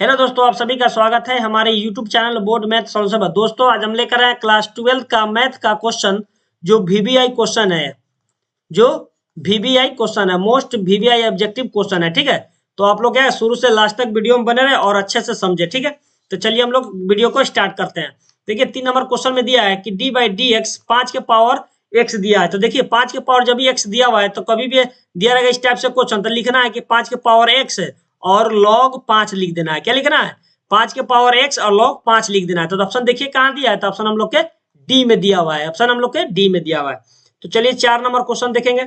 Hello दोस्तों, आप सभी का स्वागत है हमारे YouTube channel board math solution पर। दोस्तों आज हम लेकर आए हैं क्लास 12 का मैथ का क्वेश्चन जो वीबीआई क्वेश्चन है। जो वीबीआई क्वेश्चन है, मोस्ट वीबीआई ऑब्जेक्टिव क्वेश्चन है। ठीक है, तो आप लोग क्या है शुरू से लास्ट तक वीडियो में बने रहे और अच्छे से समझे। ठीक है, तो चलिए हम लोग वीडियो को स्टार्ट करते हैं। देखिए 3 नंबर क्वेश्चन में दिया है कि डी बाई डी एक्स 5 के पावर एक्स दिया है। तो देखिए 5 के पावर जब भी एक्स दिया हुआ है तो कभी भी दिया रहेगा इस टाइप से क्वेश्चन तो लिखना है कि 5 के पावर एक्स और लॉग 5 लिख देना है। क्या लिखना है? 5 के पावर एक्स और लॉग 5 लिख देना है। तो ऑप्शन देखिए कहाँ दिया है, तो ऑप्शन हम लोग के डी में दिया हुआ है। ऑप्शन हम लोग के डी में दिया हुआ है। तो चलिए 4 नंबर क्वेश्चन देखेंगे।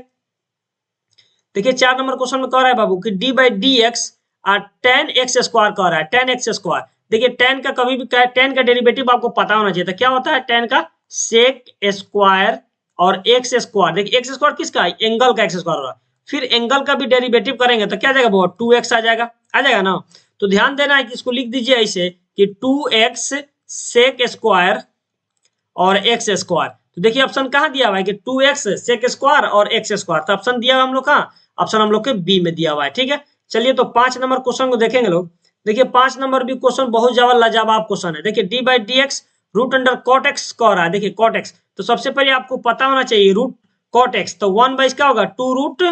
देखिए 4 नंबर क्वेश्चन में कह रहा है बाबू कि D by D X ten x square कह रहा है। टेन एक्स स्क्वायर, देखिए टेन का कभी भी टेन का डेरिवेटिव आपको पता होना चाहिए। तो क्या होता है टेन का सेक स्क्वायर और एक्स स्क्वायर। देखिए एक्स स्क्वायर किसका? एंगल का एक्स स्क्वायर होगा। फिर एंगल का भी डेरिवेटिव करेंगे तो क्या जाएगा? वो 2x आ जाएगा। आ जाएगा ना? तो ध्यान देना है कि इसको लिख दीजिए ऐसे कि 2x सेक स्क्वायर और एक्स स्क्वायर। तो देखिए ऑप्शन कहाँ दिया हुआ है कि 2x सेक स्क्वायर और एक्स स्क्वायर। तो ऑप्शन दिया हुआ हम लोग कहाँ? ऑप्शन हम लोग के बी में दिया हुआ है। ठीक है, चलिए तो 5 नंबर क्वेश्चन को देखेंगे लोग। देखिए 5 नंबर भी क्वेश्चन बहुत ज्यादा लाजवाब क्वेश्चन है। देखिए D by D X root under cot X कह रहा है। देखिए कॉट एक्स, तो सबसे पहले आपको पता होना चाहिए रूट कॉट एक्स, तो 1 बाई क्या होगा? 2 रूट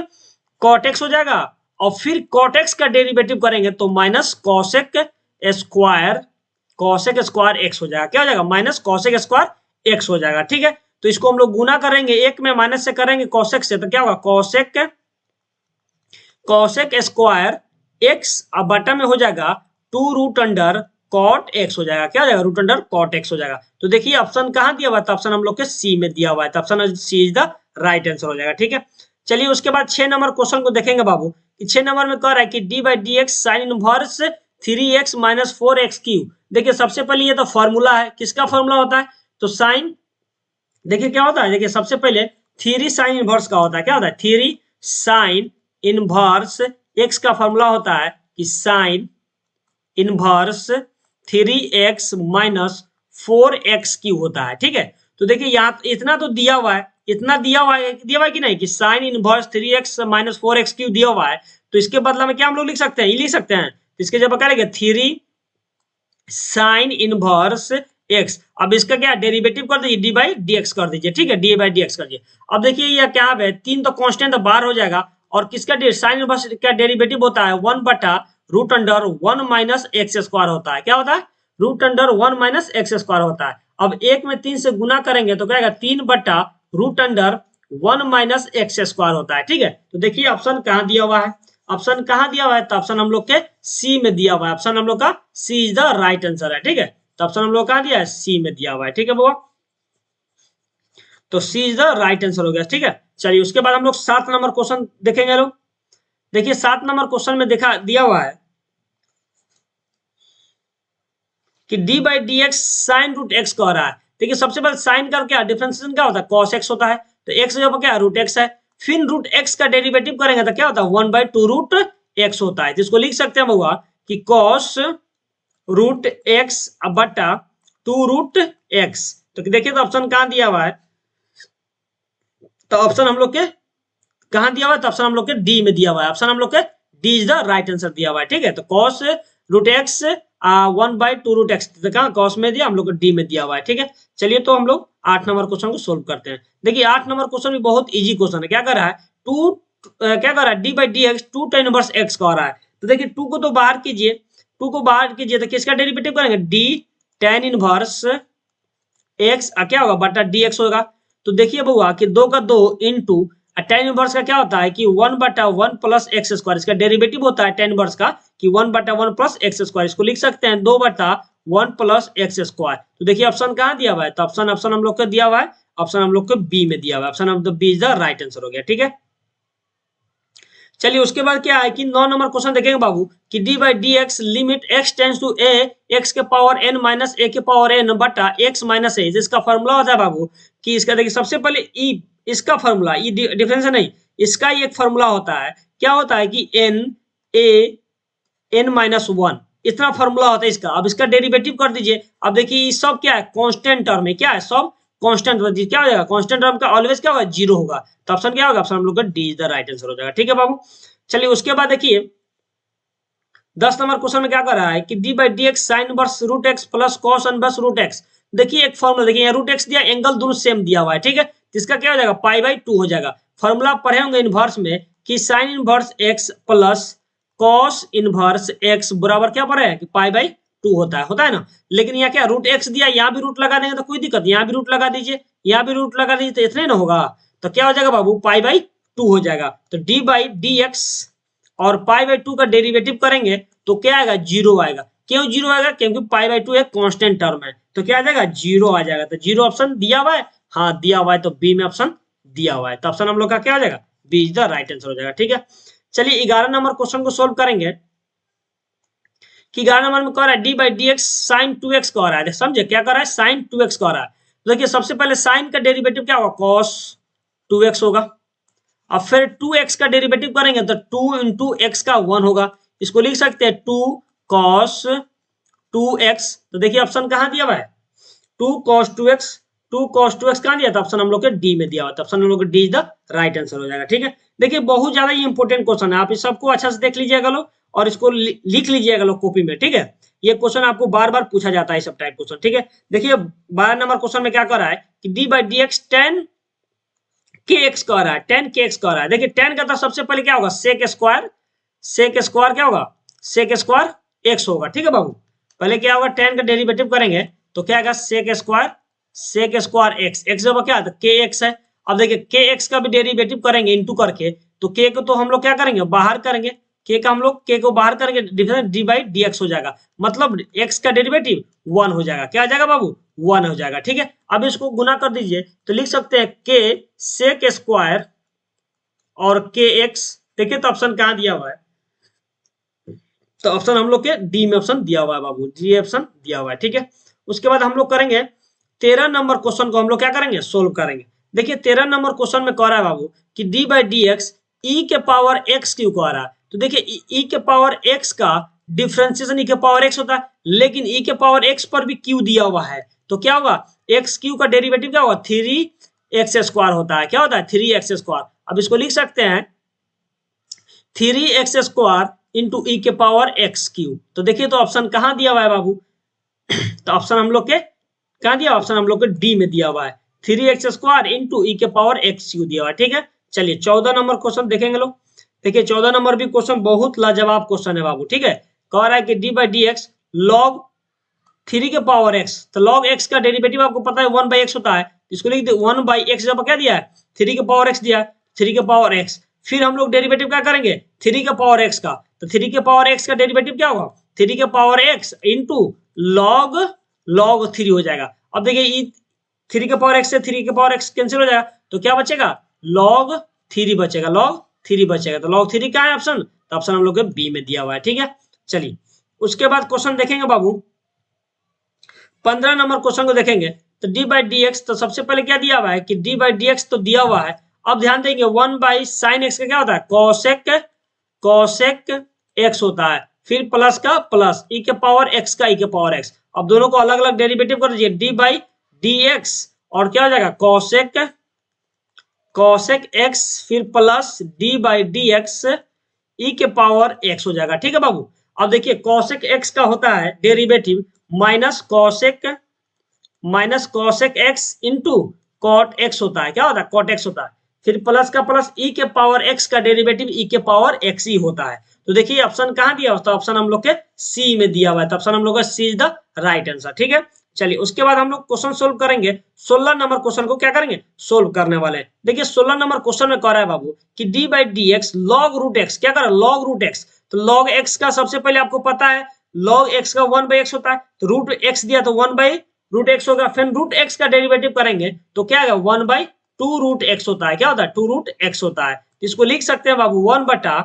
कॉट एक्स हो जाएगा। और फिर कॉट एक्स का डेरिवेटिव करेंगे तो minus cosec square, cosec square x हो जाएगा। क्या हो जाएगा? माइनस कॉसेक स्क्वायर एक्स हो जाएगा। ठीक है, तो इसको हम लोग गुना करेंगे, एक में माइनस से करेंगे कॉसेक से, तो क्या होगा? कॉसेक स्क्वायर एक्स अब बटा में हो जाएगा 2 रूट अंडर कॉट एक्स हो जाएगा। क्या हो जाएगा? रूट अंडर कॉट एक्स हो जाएगा। तो देखिए ऑप्शन कहाँ दिया हुआ है? तो ऑप्शन हम लोग के सी में दिया हुआ है। तो option C is the right answer हो जाएगा। ठीक है, चलिए उसके बाद 6 नंबर क्वेश्चन को देखेंगे बाबू। 6 नंबर में कह रहा है कि D by D X sine inverse 3x minus 4x cube. देखिए सबसे पहले ये तो फॉर्मूला है। किसका फॉर्मूला होता है? तो साइन, देखिए क्या होता है, देखिए सबसे पहले थ्री साइन इनवर्स का होता है। क्या होता है? थ्री साइन इनवर्स एक्स का फॉर्मूला होता है कि sine inverse 3x minus 4x cube होता है। ठीक है, तो देखिए यहाँ इतना तो दिया हुआ है, इतना दिया हुआ है कि नहीं कि sine inverse 3x minus 4x cube दिया हुआ है। तो इसके बदला में क्या हम लोग लिख सकते हैं? ये लिख सकते हैं। इसके जब करेंगे 3 साइन इनवर्स एक्स। अब इसका क्या डेरिवेटिव कर दीजिए, डी बाई डी एक्स कर दीजिए। ठीक है, डी बाई डी एक्स कर दीजिए। अब देखिए ये क्या है, 3 तो कांस्टेंट बाहर हो जाएगा। और किसका साइन इनवर्स का डेरिवेटिव होता है 1 बटा root under 1 minus X square होता है। क्या होता है? Root under 1 minus X square होता है। अब एक में 3 से गुना करेंगे तो क्या आएगा? 3 बटा root under 1 minus X square होता है। ठीक है, तो देखिए ऑप्शन कहाँ दिया हुआ है? ऑप्शन कहाँ दिया हुआ है? तो ऑप्शन हम लोग के सी में दिया हुआ है। ऑप्शन हम लोग का सी इज द राइट आंसर है। ठीक है, तो ऑप्शन हम लोग कहाँ दिया है? सी में दिया हुआ है। ठीक है बुआ, तो सी इज द राइट आंसर हो गया। ठीक है, चलिए उसके बाद हम लोग 7 नंबर क्वेश्चन देखेंगे लोग। देखिए 7 नंबर क्वेश्चन में देखा दिया हुआ है कि D by D X sine root X कह रहा है। देखिए सबसे पहले साइन का क्या डिफरेंशिएशन क्या होता है? कॉस एक्स होता है। तो एक्स जब क्या रूट एक्स है, फिर रूट एक्स का डेरिवेटिव करेंगे तो क्या होता है? 1/2 रूट एक्स होता है। जिसको लिख सकते हैं बउआ कि कॉस रूट एक्स बटा 2 रूट एक्स। तो देखिए तो ऑप्शन कहाँ दिया हुआ है? तो ऑप्शन हम लोग के कहाँ दिया हुआ है? तो ऑप्शन हम लोग के डी में दिया हुआ है। ऑप्शन हम लोग के D is the right answer दिया हुआ है। ठीक है, तो cos root X 1/2 root X, तो कहाँ कॉस में दिया, हम लोग को डी में दिया हुआ है। ठीक है, चलिए तो हम लोग 8 नंबर क्वेश्चन को सोल्व करते हैं। देखिए 8 नंबर क्वेश्चन भी बहुत इजी क्वेश्चन है। क्या कर रहा है? क्या कर रहा है? D by D x 2 tan inverse x कह रहा है। तो देखिए 2 को तो बाहर कीजिए, 2 को बाहर कीजिए तो किसका डेरिवेटिव करेंगे? डी tan इनवर्स एक्स क्या होगा? बटा डी एक्स होगा। तो देखिए बउआ कि 2 का 2 इंटू tan इनवर्स का क्या होता है कि 1/1 प्लस एक्स स्क्वायर। इसका डेरिवेटिव होता है tan इनवर्स का कि 1/1 प्लस एक्स स्क्वायर। इसको लिख सकते हैं 2/1 प्लस एक्स स्क्वायर। तो देखिए ऑप्शन कहाँ दिया हुआ है? तो ऑप्शन हम लोग को दिया हुआ है, ऑप्शन हम लोग को बी में दिया हुआ है। Option of the B is the right answer हो गया। ठीक है, चलिए उसके बाद क्या है कि 9 नंबर क्वेश्चन देखेंगे बाबू कि D by D X limit X tends to A X के पावर एन माइनस ए के पावर एन बटा एक्स माइनस ए। जिसका फॉर्मूला होता है बाबू कि इसका देखिए सबसे पहले ई, इसका फॉर्मूला ई डिफरेंस नहीं, इसका ही एक फॉर्मूला होता है। क्या होता है कि एन ए एन माइनस 1, इतना फॉर्मूला होता है इसका। अब इसका डेरिवेटिव कर दीजिए। अब देखिए सब क्या है? कांस्टेंट टर्म है। क्या है? सब कांस्टेंट। क्या हो जाएगा? कांस्टेंट टर्म का ऑलवेज क्या होगा? जीरो होगा। तो ऑप्शन क्या होगा? ऑप्शन हम लोग का D is the right answer हो जाएगा। ठीक है बाबू, चलिए उसके बाद देखिए 10 नंबर क्वेश्चन में क्या कर रहा है कि D by D X sine inverse root X plus cos inverse root X. देखिए एक फॉर्मूला देखिए, रूट एक्स दिया, एंगल दोनों सेम दिया हुआ है, ठीक है, तो इसका क्या हो जाएगा पाई बाई 2 हो जाएगा। फॉर्मूला पढ़े होंगे इनवर्स में कि sign inverse x plus cos inverse x बराबर क्या पढ़े है कि पाई बाई 2 होता है ना। लेकिन यहाँ क्या रूट एक्स दिया, यहाँ भी रूट लगा देंगे तो कोई दिक्कत, यहाँ भी रूट लगा दीजिए, यहाँ भी रूट लगा दीजिए, तो इतने ना होगा, तो क्या हो जाएगा बाबू पाई बाई 2 हो जाएगा। तो डी बाई डी एक्स और पाई बाई 2 का डेरिवेटिव करेंगे तो क्या आएगा जीरो आएगा। क्यों जीरो आएगा, क्योंकि पाई बाई 2 एक कांस्टेंट टर्म है, तो क्या आ जाएगा जीरो आ जाएगा। तो जीरो ऑप्शन दिया हुआ है, हाँ दिया हुआ है, तो बी में ऑप्शन दिया हुआ है, तो ऑप्शन हम लोग का क्या हो जाएगा B is the right answer हो जाएगा। ठीक है, चलिए 11 नंबर क्वेश्चन को सोल्व करेंगे कि 11 नंबर में कह रहा है D by D X sine 2x कह रहा है, समझे क्या कर रहा है साइन 2x कह रहा है। तो देखिए सबसे पहले साइन का डेरिवेटिव क्या होगा कॉस 2x होगा, अब फिर 2x का डेरिवेटिव करेंगे तो 2 इंटू एक्स का 1 होगा, इसको लिख सकते हैं 2 cos 2x। तो देखिए ऑप्शन कहाँ दिया हुआ है 2 cos 2x, 2 cos 2x कहाँ दिया था ऑप्शन हम लोग के डी में दिया हुआ था, ऑप्शन हम लोग के D is the right answer हो जाएगा। ठीक है, देखिए बहुत ज्यादा ये इंपॉर्टेंट क्वेश्चन है, आप इस सबको अच्छा से देख लीजिएगा लो और इसको लिख लीजिएगा लो कॉपी में। ठीक है, ये क्वेश्चन आपको बार बार पूछा जाता है सब टाइप क्वेश्चन। ठीक है, देखिए 12 नंबर क्वेश्चन में क्या कर रहा है कि डी बाई डी एक्स 10 के एक्स कह रहा है, 10 के एक्स कह रहा है। देखिए 10 का तो सबसे पहले क्या होगा सेक स्क्वायर क्या होगा सेक स्क्वायर एक्स होगा। ठीक है बाबू, पहले क्या होगा 10 का डेरिवेटिव करेंगे तो क्या आएगा सेक स्क्वायर एक्स, एक्स जब क्या के एक्स है। अब देखिए के एक्स का भी डेरिवेटिव करेंगे इनटू करके, तो के को तो हम लोग क्या करेंगे बाहर करेंगे, के का हम लोग के को बाहर करेंगे, difference D by D x हो जाएगा, मतलब एक्स का डेरिवेटिव 1 हो जाएगा। क्या आ जाएगा बाबू 1 हो जाएगा। ठीक है, अब इसको गुना कर दीजिए तो लिख सकते हैं के सेक स्क्वायर और के एक्स। देखिए तो ऑप्शन कहाँ दिया हुआ है, तो ऑप्शन हम लोग के डी में ऑप्शन दिया हुआ है बाबू, डी ऑप्शन दिया हुआ है। ठीक है, उसके बाद हम लोग करेंगे 13 नंबर क्वेश्चन को हम लोग क्या करेंगे सोल्व करेंगे। देखिए 13 नंबर क्वेश्चन में कह रहा है बाबू कि D by D x e के पावर एक्स क्यू कह रहा है। तो देखिए ई के पावर एक्स का डिफ्रेंसिएशन ई के पावर एक्स होता है, लेकिन ई के पावर एक्स पर भी क्यू दिया हुआ है, तो क्या होगा एक्स क्यू का डेरिवेटिव क्या होगा 3x² होता है। क्या होता है 3x²। अब इसको लिख सकते हैं 3x² इंटू ई के पावर एक्स क्यू। तो देखिए तो ऑप्शन कहाँ दिया हुआ है बाबू, तो ऑप्शन हम लोग के कहाँ दिया, ऑप्शन हम लोग के डी में दिया हुआ है 3x² इंटू ई के पावर एक्स क्यू दिया हुआ है। ठीक है, चलिए 14 नंबर क्वेश्चन देखेंगे लोग। देखिए 14 नंबर भी क्वेश्चन बहुत लाजवाब क्वेश्चन है बाबू। ठीक है, कह रहा है कि D by D x log 3 के पावर एक्स, तो लॉग एक्स का डेरिवेटिव आपको पता है 1 बाई एक्स होता है, इसको लिख दे 1 बाई एक्स जब क्या दिया है 3 के पावर एक्स दिया है, 3 के पावर एक्स, फिर हम लोग डेरिवेटिव क्या करेंगे 3 के पावर एक्स का, तो 3 के पावर एक्स का डेरिवेटिव क्या होगा 3 के पावर एक्स इंटू लॉग 3 हो जाएगा। अब देखिए 3 के पावर एक्स से 3 के पावर एक्स कैंसिल हो जाएगा, तो क्या बचेगा log 3 बचेगा, log 3 बचेगा, तो log 3 क्या है ऑप्शन, तो ऑप्शन हम लोग बी में दिया हुआ है। ठीक है, चलिए उसके बाद क्वेश्चन देखेंगे बाबू 15 नंबर क्वेश्चन को देखेंगे तो डी बाई डी एक्स, तो सबसे पहले क्या दिया हुआ है कि डी बाई डी एक्स तो दिया हुआ है। अब ध्यान देंगे 1 बाई साइन एक्स का क्या होता है कॉसेक एक्स होता है, फिर प्लस का प्लस ई के पावर एक्स का ई के पावर एक्स। अब दोनों को अलग अलग डेरिवेटिव कर दीजिए डी बाई डी एक्स और क्या हो जाएगा कॉसेक एक्स फिर plus d by D x e के पावर एक्स हो जाएगा। ठीक है बाबू, अब देखिए कॉसेक एक्स का होता है derivative minus cosec X into cot X होता है, क्या होता है कॉट एक्स होता है, फिर प्लस का प्लस ई के पावर एक्स का डेरिवेटिव ई के पावर एक्स ही होता है। तो देखिए ऑप्शन कहाँ दिया होता है, ऑप्शन हम लोग के सी में दिया हुआ है, तो ऑप्शन हम लोग का सी इज द राइट आंसर। ठीक है, चलिए उसके बाद हम लोग क्वेश्चन सोल्व करेंगे 16 नंबर क्वेश्चन को क्या करेंगे सोल्व करने वाले हैं। देखिए 16 नंबर क्वेश्चन में कह रहा है बाबू कि D by D x log root X, क्या कर रहा है लॉग रूट एक्स, तो लॉग एक्स का सबसे पहले आपको पता है लॉग एक्स का 1 बाई एक्स होता है, तो रूट एक्स दिया तो 1 बाई रूट एक्स होगा, फिर रूट एक्स का डेरिवेटिव करेंगे तो क्या आएगा 1 बाई 2 रूट एक्स होता है, क्या होता है 2 रूट एक्स होता है। इसको लिख सकते हैं बाबू 1 बटा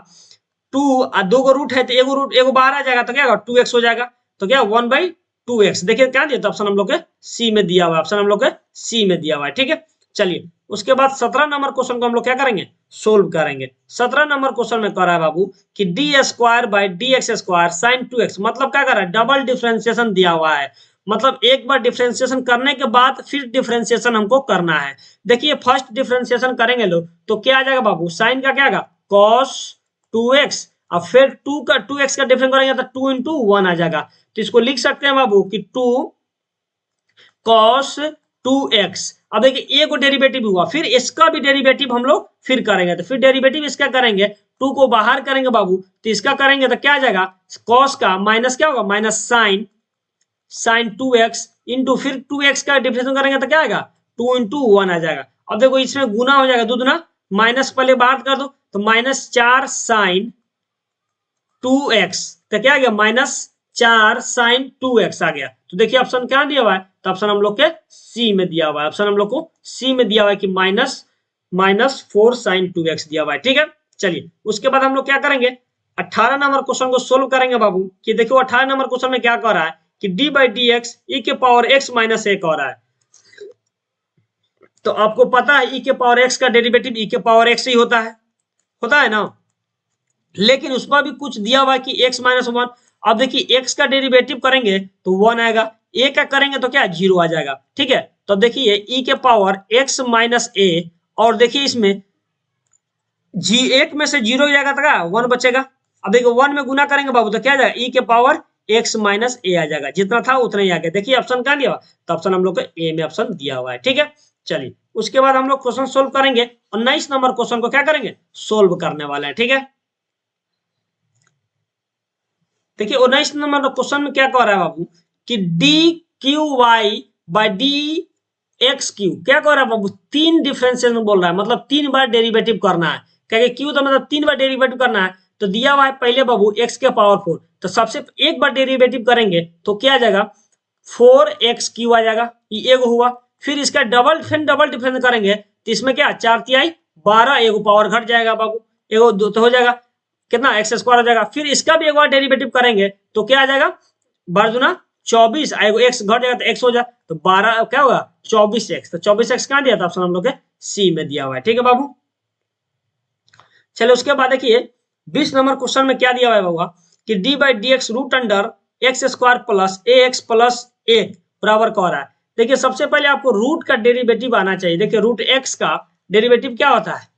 2 और 2 को रूट है तो एगो बाहर आ जाएगा, तो क्या होगा 2x हो जाएगा, तो क्या 1 बाई 2x। देखिए क्या दिया, तो ऑप्शन हम लोग के सी में दिया हुआ है, ऑप्शन हम लोग के सी में दिया हुआ है। ठीक है, चलिए उसके बाद 17 नंबर क्वेश्चन को हम लोग क्या करेंगे सोल्व करेंगे। 17 नंबर क्वेश्चन में कह रहा है बाबू कि D square by D x square sine 2x, मतलब क्या कर रहा है डबल डिफरेंशिएशन दिया हुआ है, मतलब एक बार डिफरेंशिएशन करने के बाद फिर डिफरेंशिएशन हमको करना है। देखिए फर्स्ट डिफरेंशिएशन करेंगे लोग तो क्या आ जाएगा बाबू साइन का क्या आएगा cos 2x अब फिर 2x का डिफरेंस करेंगे तो 2 इंटू 1 आ जाएगा। तो इसको लिख सकते हैं बाबू कि 2 cos 2x। अब देखिए ए को डेरिवेटिव हुआ, फिर इसका भी डेरिवेटिव हम लोग फिर करेंगे, तो फिर डेरिवेटिव इसका करेंगे, 2 को बाहर करेंगे बाबू, तो इसका करेंगे तो क्या आ जाएगा, cos का माइनस क्या होगा, माइनस साइन 2x इंटू फिर 2x का डिफरेंशिएशन करेंगे तो क्या आएगा, 2 इंटू 1 आ जाएगा। अब देखो इसमें गुना हो जाएगा, दुगुना माइनस पहले बाहर कर दो, तो -4 साइन 2x, तो क्या आ गया, -4 साइन 2x आ गया। तो देखिए ऑप्शन क्या दिया हुआ है, तो ऑप्शन हम लोग के सी में दिया हुआ है, ऑप्शन हम लोग को सी में दिया हुआ है कि -4 साइन 2x दिया हुआ है। ठीक है, चलिए उसके बाद हम लोग क्या करेंगे, 18 नंबर क्वेश्चन को सोल्व करेंगे बाबू। कि देखो 18 नंबर क्वेश्चन में क्या कर रहा है कि d/dx e के पावर x माइनस a कर रहा है। तो आपको पता है e के पावर x का डेरिवेटिव e के पावर x ही होता है ना, लेकिन उसमें भी कुछ दिया हुआ है कि x माइनस 1। अब देखिए x का डेरिवेटिव करेंगे तो 1 आएगा, a का करेंगे तो क्या 0 आ जाएगा। ठीक है, तो देखिए e के पावर x माइनस a, और देखिए इसमें एक में से 0 जाएगा तो क्या 1 बचेगा। अब देखिए 1 में गुना करेंगे बाबू तो क्या आ जाएगा, e के पावर x माइनस a आ जाएगा, जितना था उतना ही आ गया। देखिए ऑप्शन क्या दिया हुआ, तो ऑप्शन हम लोग को ए में ऑप्शन दिया हुआ है। ठीक है, चलिए उसके बाद हम लोग क्वेश्चन सोल्व करेंगे, 19 नंबर क्वेश्चन को क्या करेंगे, सोल्व करने वाले हैं। ठीक है, देखिए 19 नंबर क्वेश्चन में क्या कह रहा है बाबू कि dqy/dx3 क्या कह रहा है बाबू, 3 डिफरेंशिएशन बोल रहा है, मतलब 3 बार डेरिवेटिव करना है। क्या क्यू तो मतलब 3 बार डेरिवेटिव करना है। तो दिया हुआ है पहले बाबू x के पावर 4, तो सबसे एक बार डेरिवेटिव करेंगे तो क्या आ जाएगा 4x³ आ जाएगा, ये एक हुआ। फिर इसका डबल डिफरेंस करेंगे तो इसमें क्या 4×3 12, एगो पावर घट जाएगा बाबू, एगो दो तो हो जाएगा कितना x² हो जाएगा। फिर इसका भी एक बार डेरिवेटिव करेंगे तो क्या आ जाएगा, 12×2 24, एगो x घट जाएगा तो x हो जाएगा, तो 12 क्या होगा 24x। तो 24x कहाँ दिया था, ऑप्शन हम लोग के सी में दिया हुआ है। ठीक है बाबू, चलो उसके बाद देखिए 20 नंबर क्वेश्चन में क्या दिया हुआ है बाबू कि d/dx root under x² plus ax plus 1 बराबर कह रहा है। देखिए सबसे पहले आपको रूट का डेरिवेटिव आना चाहिए। देखिए रूट x का डेरिवेटिव क्या होता है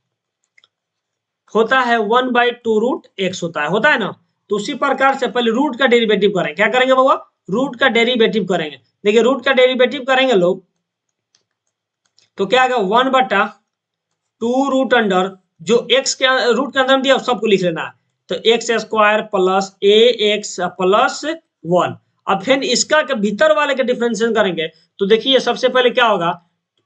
1/2 रूट x होता है ना। तो उसी प्रकार से पहले रूट का डेरिवेटिव करेंगे, क्या करेंगे बाबा, रूट का डेरिवेटिव करेंगे। देखिए रूट का डेरिवेटिव करेंगे लोग तो क्या आएगा 1/2 रूट अंडर जो x के रूट के अंदर दिया सबको लिख लेना है, तो x² प्लस ax प्लस 1। अब फिर इसका के भीतर वाले के डिफरेंशिएशन करेंगे तो देखिए सबसे पहले क्या होगा,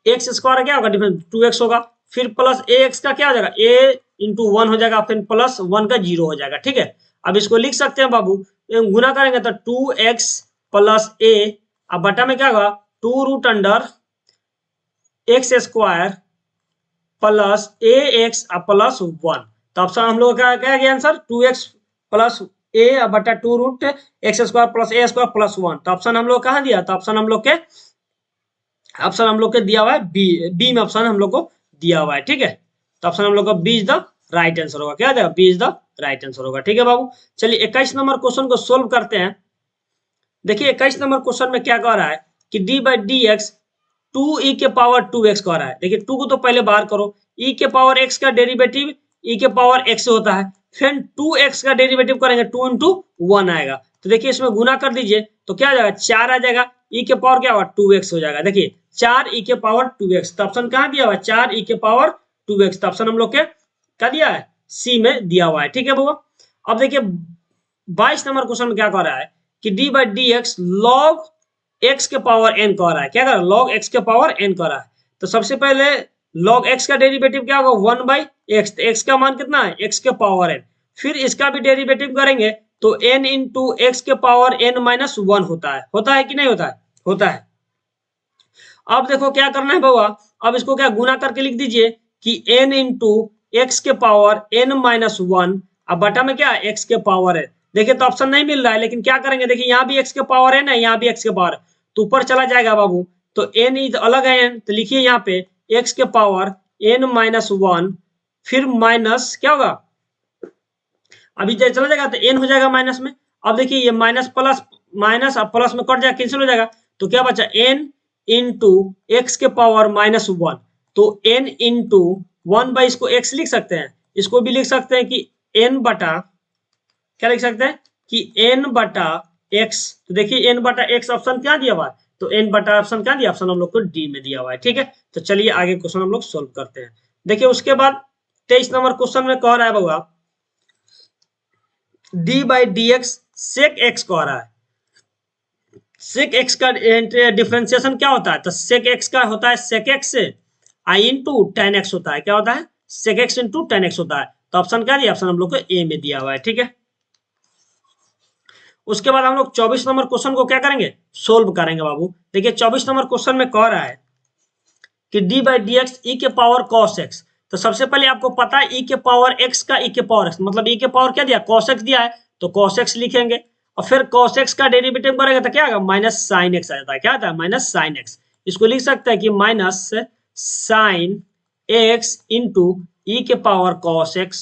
x² क्या होगा डिफरेंस 2x होगा, फिर प्लस ax का क्या हो जाएगा a इंटू 1 हो जाएगा, फिर प्लस 1 का 0 हो जाएगा। ठीक है, अब इसको लिख सकते हैं बाबू, गुना करेंगे तो 2x प्लस a, अब बटा में क्या होगा 2 root under x² plus ax plus 1। तो ऑप्शन हम लोग का क्या गया आंसर 2x प्लस a बटा 2 root x² plus a² plus 1। तो ऑप्शन हम लोग कहाँ दिया, तो ऑप्शन हम लोग के दिया हुआ है बी में ऑप्शन हम लोग को दिया हुआ है। ठीक है, तो ऑप्शन हम लोग का B is the right answer होगा, क्या देगा B is the right answer होगा। ठीक है बाबू, चलिए 21 नंबर क्वेश्चन को सोल्व करते हैं। देखिए 21 नंबर क्वेश्चन में क्या कह रहा है कि d/dx 2e के पावर 2x कह रहा है। देखिए 2 को तो पहले बाहर करो, e के पावर x का डेरिवेटिव e के पावर x होता है, फिर 2x का डेरिवेटिव करेंगे 2 इंटू 1 आएगा। तो देखिए इसमें गुना कर दीजिए तो क्या आ जाएगा 4 आ जाएगा, e के पावर क्या होगा 2x हो जाएगा। देखिए 4 e के पावर 2x, तो ऑप्शन कहाँ दिया हुआ है 4 e के पावर 2x, तो ऑप्शन हम लोग के क्या दिया है सी में दिया हुआ है। ठीक है बाबा, अब देखिए 22 नंबर क्वेश्चन में क्या कह रहा है कि d/dx log x के पावर n कह रहा है, क्या कर रहा है log x के पावर n कह रहा है। तो सबसे पहले log x का डेरिवेटिव क्या होगा 1/x, तो x का मान कितना है x के पावर n, फिर इसका भी डेरिवेटिव करेंगे तो n इंटू x के पावर n माइनस 1 होता है कि नहीं होता है। अब देखो क्या करना है बाबा, अब इसको क्या गुना करके लिख दीजिए कि n इंटू एक्स के पावर n माइनस 1, अब बटा में क्या x के पावर है। देखिए तो ऑप्शन नहीं मिल रहा है, लेकिन क्या करेंगे देखिए यहाँ भी x के पावर है ना, यहाँ भी x के पावर, तो ऊपर चला जाएगा बाबू, तो n अलग है n, तो लिखिए यहाँ पे x के पावर n माइनस 1, फिर माइनस क्या होगा अभी चला जाएगा तो n हो जाएगा माइनस में। अब देखिए ये माइनस अब प्लस में कट जाएगा, कैंसिल हो जाएगा, तो क्या बचा n इंटू एक्स के पावर माइनस 1, तो n इंटू 1 बाई इसको x लिख सकते हैं, इसको भी लिख सकते हैं कि n बटा क्या लिख सकते हैं कि n बटा x, तो देखिए n बटा x ऑप्शन क्या दिया हुआ है, तो n बटा ऑप्शन क्या दिया, ऑप्शन हम लोग को डी में दिया हुआ है। ठीक है, तो चलिए आगे क्वेश्चन हम लोग सोल्व करते हैं। देखिए उसके बाद 23 नंबर क्वेश्चन में कह रहा है बउआ D by D X sec X कह रहा है। सेक एक्स का डिफरेंशिएशन क्या होता है, तो सेक एक्स का होता है सेक एक्स से आई इंटू टेन एक्स होता है, क्या होता है sec X into tan X होता है। तो ऑप्शन क्या दिया, ऑप्शन हम लोग को ए में दिया हुआ है। ठीक है, उसके बाद हम लोग 24 नंबर क्वेश्चन को क्या करेंगे, सोल्व करेंगे बाबू। देखिए 24 नंबर क्वेश्चन में कह रहा है कि D by D x e के पावर कॉस एक्स। तो सबसे पहले आपको पता है ई के पावर एक्स का ई के पावर एक्स मतलब ई के पावर क्या दिया, कॉस एक्स दिया है, तो कॉस एक्स लिखेंगे और फिर कॉस एक्स का डेरिवेटिव करेंगे तो क्या आएगा, माइनस साइन एक्स आ जाता है। क्या आता है, माइनस साइन एक्स। इसको लिख सकते हैं कि माइनस साइन एक्स इंटू ई के पावर कॉस एक्स।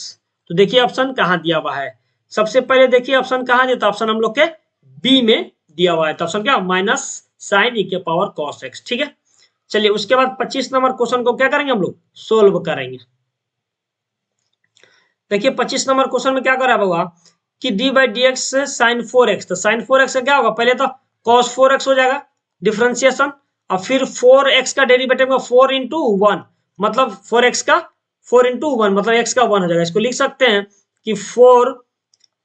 तो देखिए ऑप्शन कहाँ दिया हुआ है, सबसे पहले देखिए ऑप्शन कहाँ दिया, तो ऑप्शन हम लोग के बी में दिया हुआ है। तो ऑप्शन क्या, माइनस साइन ई के पावर कॉस एक्स। ठीक है, चलिए उसके बाद 25 नंबर क्वेश्चन को क्या करेंगे हम लोग, सोल्व करेंगे। देखिए 25 नंबर क्वेश्चन में क्या करा होगा कि D by D X sine 4x, तो साइन 4x से क्या होगा, पहले तो cos 4x हो जाएगा डिफरेंशिएशन, और फिर 4x का डेरिवेटिव का 4 इंटू वन मतलब 4x का 4 इंटू वन मतलब x का 1 हो जाएगा। इसको लिख सकते हैं कि 4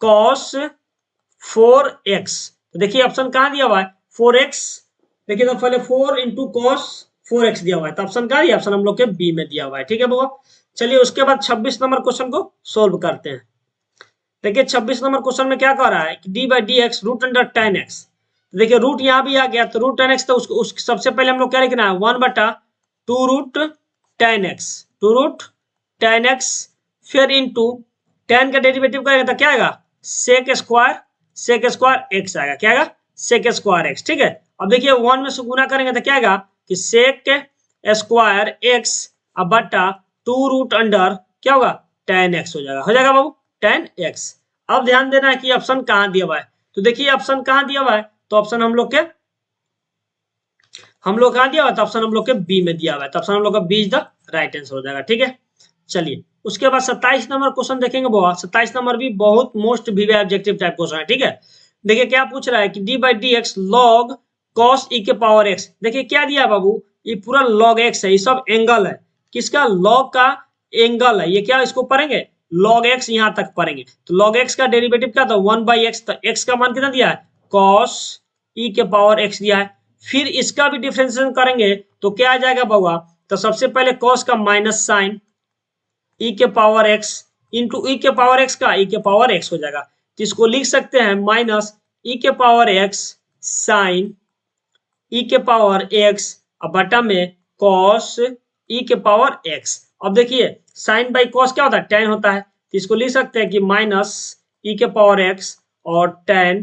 cos 4x। तो देखिए ऑप्शन कहाँ दिया हुआ है 4x, देखिए तो पहले 4 इंटू कॉस 4x दिया हुआ है, तो ऑप्शन कहाँ दिया, ऑप्शन हम लोग के बी में दिया हुआ है। ठीक है बाबा, चलिए उसके बाद 26 नंबर क्वेश्चन को सोल्व करते हैं। देखिए 26 नंबर क्वेश्चन में क्या कह रहा है कि D by D X root under tan X. तो देखिए रूट यहाँ भी आ गया, तो रूट टेन एक्स, तो उसको सबसे पहले हम लोग क्या लिखना है, 1 बटा two root tan X, two root tan X, फिर इंटू टेन का डेरिवेटिव करेंगे तो क्या आएगा, सेक स्क्वायर एक्स आएगा, क्या आएगा सेक स्क्वायर एक्स। ठीक है, अब देखिए 1 में से गुना करेंगे तो क्या आएगा कि सेक स्क्वायर एक्स अब बटा टू रूट अंडर क्या होगा टेन एक्स हो जाएगा, हो जाएगा बाबू टेन एक्स। अब ध्यान देना है कि ऑप्शन कहाँ दिया हुआ है, तो देखिए ऑप्शन कहाँ दिया हुआ है, तो ऑप्शन हम लोग कहाँ दिया हुआ है, तो ऑप्शन हम लोग के बी में दिया हुआ है, तो ऑप्शन हम लोग का B is the right answer हो जाएगा। ठीक है, चलिए उसके बाद 27 नंबर क्वेश्चन देखेंगे बाबा। 27 नंबर भी बहुत मोस्ट वीवी ऑब्जेक्टिव टाइप क्वेश्चन है। ठीक है, देखिए क्या पूछ रहा है कि D by D x log cos ई के पावर एक्स। देखिए क्या दिया बाबू, ये पूरा लॉग एक्स है, ये सब एंगल है, किसका, लॉग का एंगल है, ये क्या इसको पढ़ेंगे लॉग एक्स यहाँ तक पढ़ेंगे। तो लॉग एक्स का डेरिवेटिव क्या था 1 बाई एक्स, तो एक्स का मान कितना दिया है कॉस ई के पावर एक्स दिया है। फिर इसका भी डिफरेंशिएशन करेंगे तो क्या आ जाएगा बाबा, तो सबसे पहले कॉस का माइनस साइन ई के पावर एक्स इंटू ई के पावर एक्स का ई के पावर एक्स हो जाएगा। तो इसको लिख सकते हैं माइनस ई के पावर एक्स साइन ई के पावर एक्स अब बटा में कॉस ई के पावर एक्स। अब देखिए साइन बाई कॉस क्या होता है, टेन होता है, तो इसको लिख सकते हैं कि माइनस ई के पावर एक्स और टेन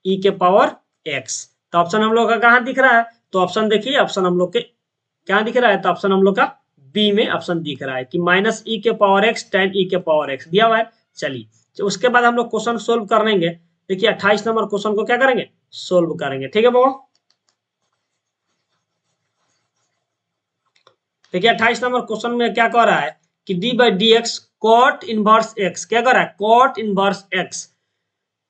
ई के पावर एक्स। तो ऑप्शन हम लोग का कहाँ दिख रहा है, तो ऑप्शन देखिए ऑप्शन हम लोग के क्या दिख रहा है, तो ऑप्शन हम लोग का बी में ऑप्शन दिख रहा है कि माइनस ई के पावर एक्स टेन ई के पावर एक्स दिया हुआ है। चलिए तो उसके बाद हम लोग क्वेश्चन सोल्व करेंगे। देखिए 28 नंबर क्वेश्चन को क्या करेंगे, सोल्व करेंगे। ठीक है बाबा, देखिए 28 नंबर क्वेश्चन में क्या कह रहा है कि D by D X cot inverse X, क्या कर रहा है कॉट इनवर्स एक्स।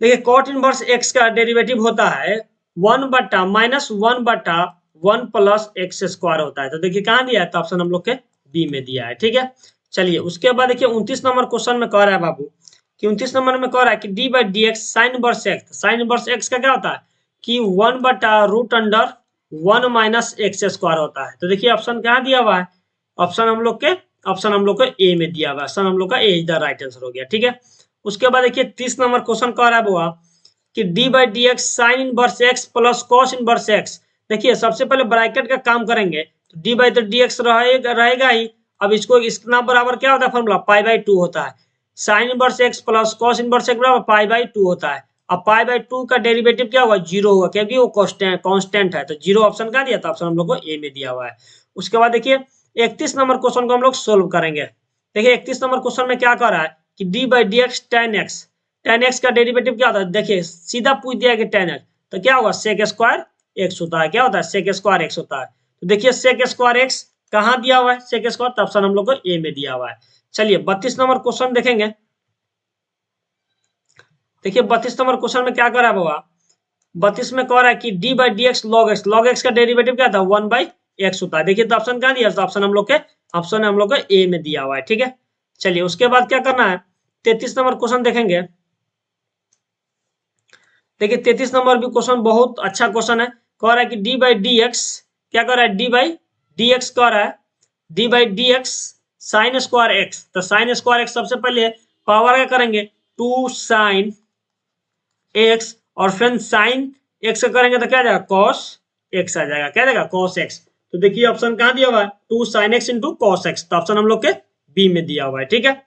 देखिए कॉट इनवर्स एक्स का डेरिवेटिव होता है 1 बटा माइनस 1 बटा 1 प्लस एक्स स्क्वायर होता है। तो देखिए कहाँ दिया है, तो ऑप्शन हम लोग के बी में दिया है। ठीक है, चलिए उसके बाद देखिए 29 नंबर क्वेश्चन में कह रहा है बाबू कि 29 नंबर में कह रहा है कि D by D X sine inverse X. Sine inverse X का क्या होता है कि 1 बटा root under 1 minus X square होता है। तो देखिए ऑप्शन कहाँ दिया हुआ है, ऑप्शन हम लोग को ए में दिया हुआ है, ऑप्शन हम लोग का ए इज द राइट आंसर हो गया। ठीक है, उसके बाद देखिए 30 नंबर क्वेश्चन कह रहा है बुआ कि D by D X sine inverse x plus cos inverse X. देखिए सबसे पहले ब्रैकेट का काम करेंगे, तो डी बाई तो डी एक्स रहेगा ही। अब इसको इसका बराबर क्या होता है फॉर्मूला, पाई बाई टू होता है। Sign inverse x plus cos inverse x बराबर पाई बाई टू होता है। अब पाई बाई टू का डेरिवेटिव क्या होगा, जीरो होगा, क्योंकि वो कांस्टेंट है। तो जीरो ऑप्शन का दिया था, ऑप्शन हम लोग को ए में दिया हुआ है। उसके बाद देखिए 31 नंबर क्वेश्चन को हम लोग सोल्व करेंगे। देखिए 31 नंबर क्वेश्चन में क्या कर रहा है कि D by D X ten x, ten x का डेरिवेटिव क्या होता है, देखिए सीधा पूछ दिया कि टेन एक्स, तो क्या होगा सेक स्क्वायर एक्स होता है, क्या होता है सेक स्क्वायर एक्स होता है। तो देखिए सेक स्क्वायर एक्स कहाँ दिया हुआ है सेक स्क्वायर, तो ऑप्शन हम लोग को ए में दिया हुआ है। चलिए 32 नंबर क्वेश्चन देखेंगे। देखिए 32 नंबर क्वेश्चन में क्या कर रहा है बाबा, 32 में कह रहा है कि D by D x log x, log X का डेरिवेटिव क्या था 1 बाई एक्स होता है। देखिए तो ऑप्शन कहाँ दिया, ऑप्शन हम लोग के ए में दिया हुआ है, ठीक है। चलिए उसके बाद क्या करना है, 33 नंबर क्वेश्चन देखेंगे। देखिए 33 नंबर भी क्वेश्चन बहुत अच्छा क्वेश्चन है, कह रहा है कि डी बाई डी एक्स, क्या कह रहा है, डी बाई डी एक्स कह रहा है, D by D X sine square x. तो साइन स्क्वायर एक्स सबसे पहले पावर क्या करेंगे 2 साइन एक्स, और फिर साइन एक्स करेंगे तो क्या आ जाएगा कॉस एक्स आ जाएगा, क्या जाएगा कॉस एक्स। तो देखिए ऑप्शन कहाँ दिया हुआ है 2 sine x into cos x, तो ऑप्शन हम लोग के बी में दिया हुआ है, ठीक है।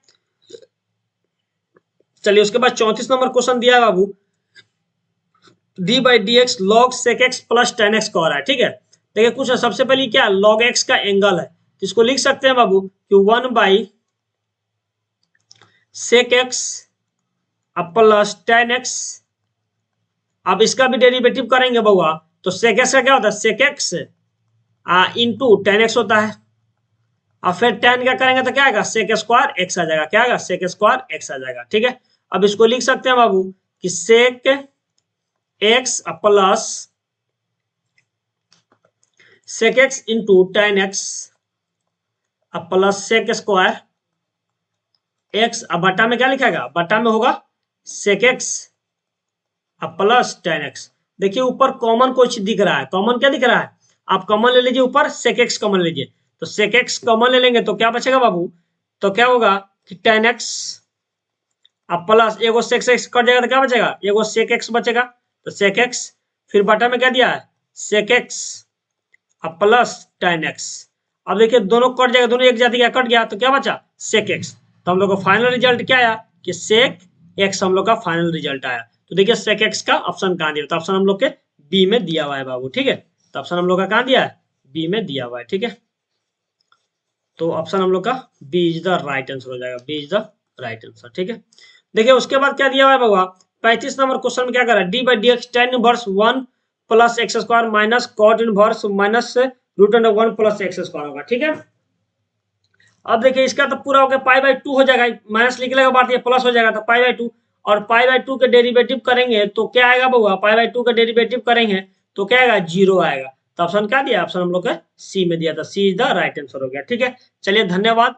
चलिए उसके बाद 34 नंबर क्वेश्चन दिया है बाबू, d by D x log sec x plus ten x कह रहा है, ठीक है। देखिए कुछ है, सबसे पहले क्या लॉग एक्स का एंगल है, तो इसको लिख सकते हैं बाबू कि 1 by sec x plus ten X. अब इसका भी डेरिवेटिव करेंगे बउआ, तो सेक एक्स का क्या होता है sec X into tan X होता है, और फिर टेन क्या करेंगे तो क्या आएगा सेक स्क्वायर एक्स आ जाएगा, क्या आएगा सेक स्क्वायर एक्स आ जाएगा, ठीक है। अब इसको लिख सकते हैं बाबू कि sec x plus sec X into tan X plus sec square X, अब बटा में क्या लिखेगा, बटा में होगा sec x plus ten X. देखिए ऊपर कॉमन कुछ दिख रहा है, कॉमन क्या दिख रहा है, आप कॉमन ले लीजिए, ऊपर सेक एक्स कॉमन लीजिए, तो सेक एक्स कॉमन ले लेंगे तो क्या बचेगा बाबू, तो क्या होगा कि टेन एक्स अब प्लस एगो सेक एक्स कट जाएगा तो क्या बचेगा, एगो सेक एक्स बचेगा, तो सेक एक्स, फिर बटा में क्या दिया है सेक एक्स अब प्लस टेन एक्स। अब देखिए दोनों कट जाएगा, दोनों एक जाति का कट गया, तो क्या बचा सेक एक्स। तो हम लोग का फाइनल रिजल्ट क्या आया कि सेक एक्स हम लोग का फाइनल रिजल्ट आया। तो देखिए सेक एक्स का ऑप्शन कहाँ दिया, तो ऑप्शन हम लोग के बी में दिया हुआ है बाबू, ठीक है। तो ऑप्शन हम लोग का कहाँ दिया है, बी में दिया हुआ है, ठीक है। तो ऑप्शन हम लोग का B is the right answer हो जाएगा, B is the right answer, ठीक है। देखिए उसके बाद क्या दिया हुआ है बाबा, 35 नंबर क्वेश्चन में क्या कर रहा है, D by D X tan inverse 1 plus X square minus cot inverse minus root under 1 plus X square होगा, ठीक है। अब देखिए इसका तो पूरा हो गया पाई बाई 2 हो जाएगा, माइनस निकलेगा बाद ये प्लस हो जाएगा, तो पाई बाई 2, और पाई बाई 2 के डेरिवेटिव करेंगे तो क्या आएगा बउआ, पाई बाई 2 का डेरिवेटिव करेंगे तो क्या आएगा 0 आएगा। तो ऑप्शन क्या दिया, ऑप्शन हम लोग का सी में दिया था, सी इज द राइट आंसर हो गया, ठीक है। चलिए धन्यवाद।